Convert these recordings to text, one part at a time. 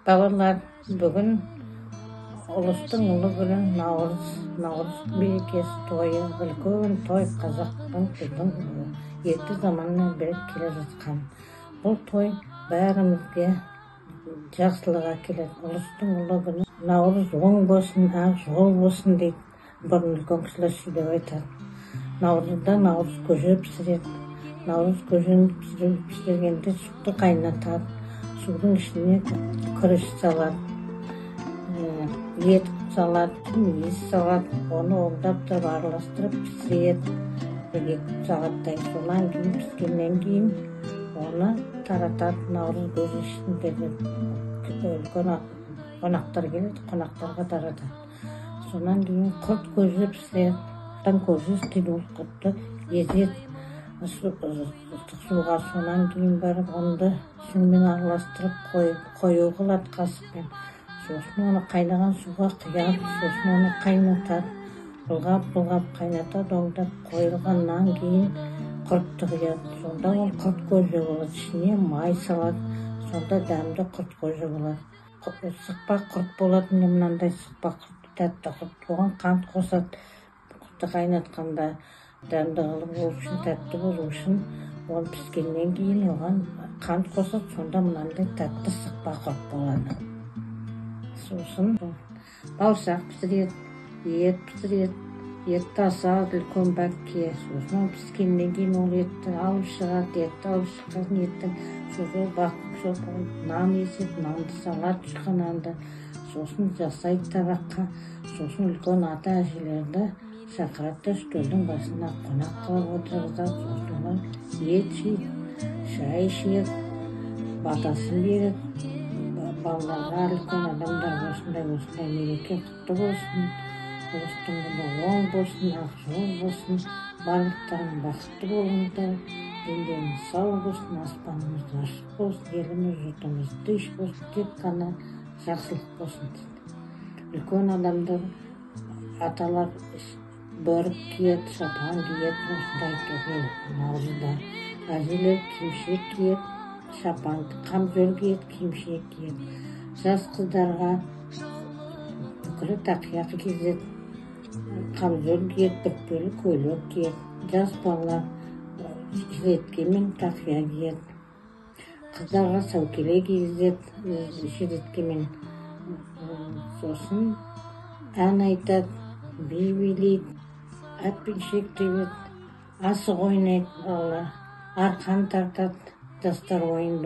Балалар, бүгін ұлыстың ұлы күні Наурыз мерекесі тойы, үлкен той қазақтың біздің ерте заманнан бері келе жатқан. Бұл той бәрімізге жақсылық әкеледі. Ұлыстың ұлы күні Наурыз оң болсын, ақ жол болсын дейді. Бұрын үлкен кісілер сөйлеп айтады. Наурызда наурыз көже пісіреді. Наурыз көжені пісіргенде суды қайнатады. Судың ішіне күріш салады, ет салады, мүйіз салады. Оны оңдап тұрып араластырып пісіреді. 1-2 сағаттай. Содан кейін піскеннен кейін оны таратады. Наурыз көже ішінде үлкен қонақтар келеді, қонақтарға таратады. Сонан кейін құрт көже пісіреді. Көже істейді, ол құртты езеді ыстық суға. Сонан кейін барып онды сумен араластырып қою қылады қасықпен. Сосын оны қайнаған суға құяды, сосын оны қайнатады. Бұлғап қайнатады, оңдап қойылғаннан кейін құртты құяды. Сонда ол құрт көже болады. Ішіне май салады. Сонда дәмді құрт көже болады. Сықпақ құрт болады, мынандай сықпақ құрт, тәтті құрт. Оған қант қосады. Құртты қайнатқанда дәмді қылып болу үшін, тәтті болу үшін, оны піскеннен кейін оған қант қосады. Сонда мынандай тәтті сықпақ құрт болады. Сосын бауырсақ пісіреді, ет пісіреді. Етті асады, үлкен бәкке. Сосын піскеннен кейін ол етті алып шығады. Етті алып шыққан еттің сосын бақып нан еседі, нанды салады, шыққан нанды. Сосын жасайды табаққа. Сосын үлкен ата әжелерді шақырады, үстелдің басына қонақ қылып отырғызады. Сосын ет жейді, шай ішеді, батасын береді. Балаларға, үлкен адамдар осындай мереке құтты болсын, ұлыстың күні оң болсын, ақ жол болсын, барлықтарың бақытты болыңдар, дендеріңіз сау болсын, аспанымыз ашық болсын, еліміз, жұртымыз тыныш болсын, тек қана жақсылық болсын. Үлкен адамдар, аталар бөрік киеді, шапан киеді, осындай тоқи наурызда. Әжелер кимшек киеді, шапан, қамзол киеді, кимшек киеді. Жас қыздарға бүкілі тақия киеді, қамзол киеді, бүкпелі көйлек киеді. Жас балалар жилеткемен тақия киеді. Қыздарға сәукеле кигізеді, жилеткемен. Сосын ән айтады, би билейді, әтпеншек тебеді, асық ойнайды балалар, арқан тартады, жастар ойын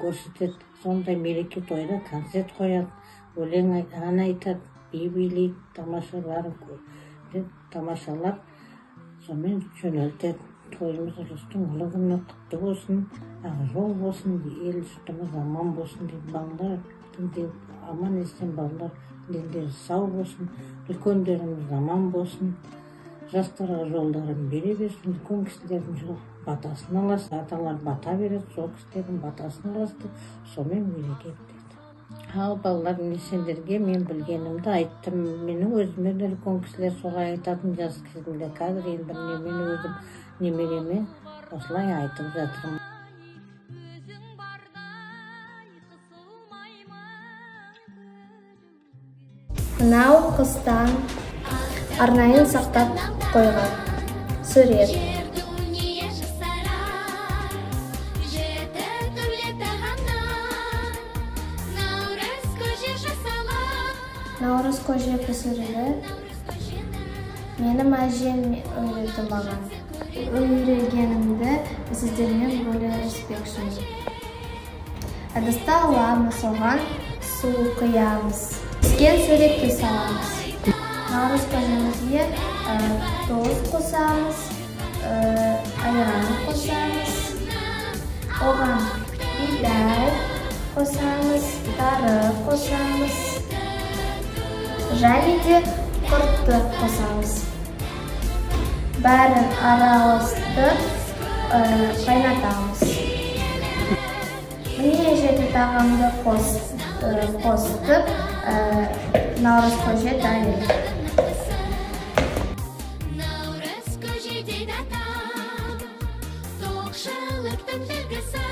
көрсетеді. Сондай мереке тойда концерт қояды, өлең ән айтады, би билейді, тамашалап, сонымен жөнелтеді. Тойымыз ұлыстың ұлы күні құтты болсын, ақ жол болсын, ел жұртымыз аман болсын дейді. Балалар аман есен, балалар дендері сау болсын, үлкендеріміз аман болсын, жастарға жолдарын бере берсін, үлкен кісілердің жол батасын аласыз, аталар бата береді, сол кісілердің батасын аласыз, сонымен мереке бітеді. Ал балалар, сендерге мен білгенімді айттым. Менің өзіме де үлкен кісілер солай айтатын жас кезімде. Қазір енді мен өзім немереме осылай айтып жатырмын. Мынау қыстан арнайын сақтап қойған сурет. Наурыз көже пісірілі менің әжем үйреті маған. Үйрегенімді сіздермен бөліспекшімін. Ыдысты аламыз, оған су құямыз. Піскен суретті саламыз. Наурыз көжемізге тоз қосамыз, айран қосамыз. Оған бидай қосамыз, тары қосамыз. Және де құртты қосамыз. Бәрін араластырып қайнатамыз. Міне жеті тағамды қосып, наурыз көже дайын. Наурыз көже дейді атам, тоқшылықтың белгісі.